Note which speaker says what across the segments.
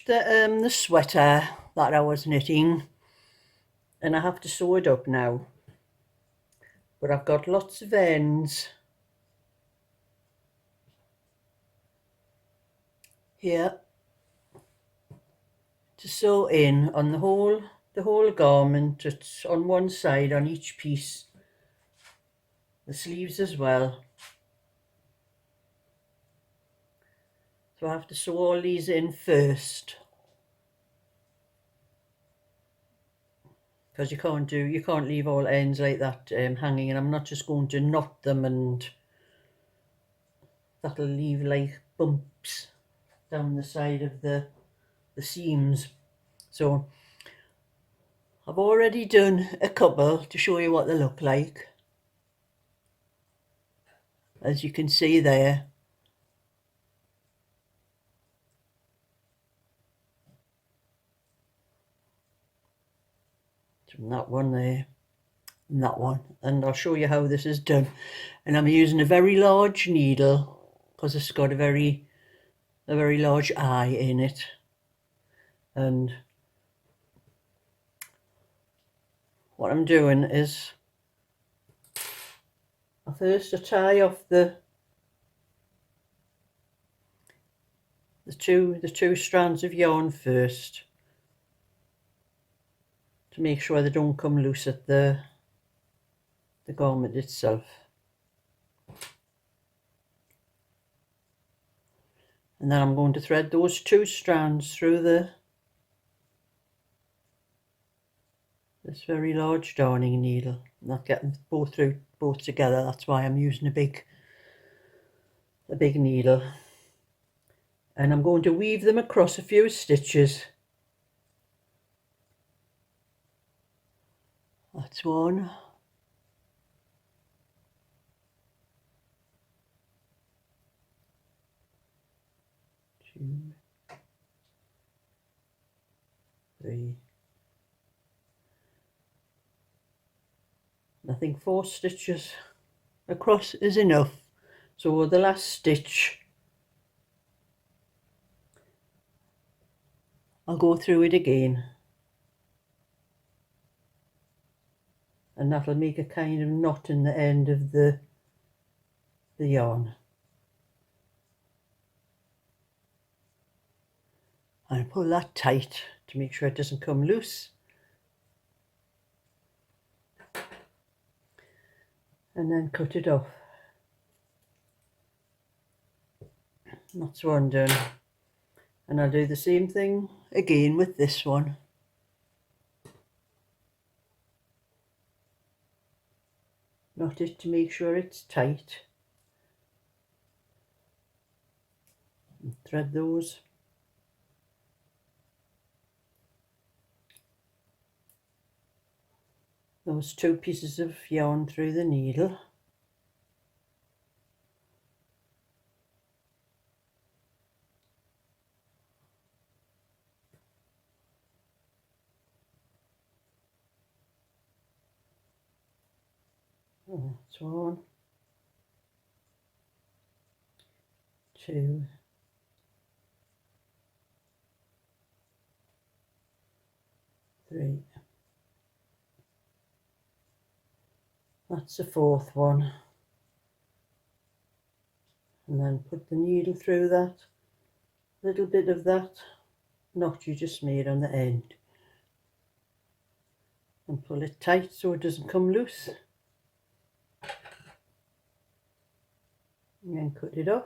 Speaker 1: the sweater that I was knitting, and I have to sew it up now. But I've got lots of ends here to sew in on the whole garment. It's on one side on each piece, the sleeves as well. So I have to sew all these in first, because you can't leave all ends like that hanging, and I'm not just going to knot them and that'll leave like bumps down the side of the seams. So I've already done a couple to show you what they look like. As you can see there, from that one there and that one, and I'll show you how this is done. And I'm using a very large needle because it's got a very large eye in it. And what I'm doing is I tie off the two strands of yarn first, to make sure they don't come loose at the garment itself. And then I'm going to thread those two strands through this very large darning needle. I'm not getting both together, that's why I'm using a big needle. And I'm going to weave them across a few stitches. That's one. Two. Three. I think 4 stitches across is enough. So the last stitch, I'll go through it again, and that'll make a kind of knot in the end of the yarn. And pull that tight to make sure it doesn't come loose. And then cut it off. That's one done. And I'll do the same thing again with this one. Knot it to make sure it's tight. And thread those. Those 2 pieces of yarn through the needle. That's 1, 2, 3. That's the 4th one. And then put the needle through that little bit of that knot you just made on the end, and pull it tight so it doesn't come loose. And then cut it off.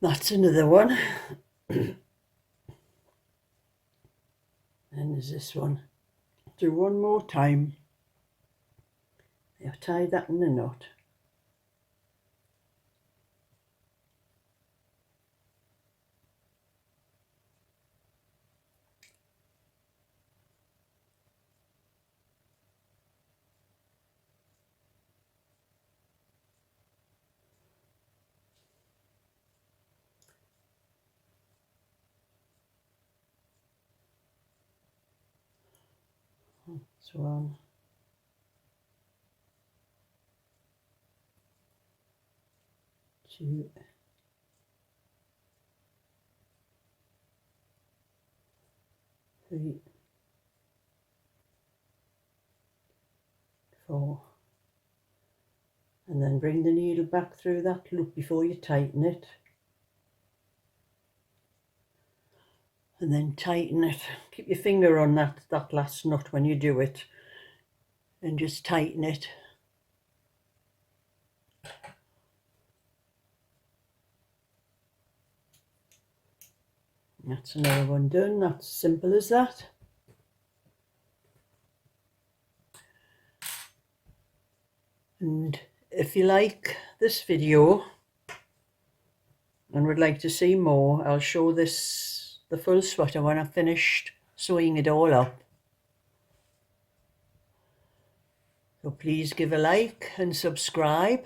Speaker 1: That's another one. And there's this one. Do one more time. I've tied that in a knot. That's 1, 2, 2, 3, 4, and then bring the needle back through that loop before you tighten it, and then tighten it. Keep your finger on that last nut when you do it, and just tighten it. That's another one done. That's simple as that. And if you like this video and would like to see more, I'll show the full sweater when I've finished sewing it all up. So please give a like and subscribe.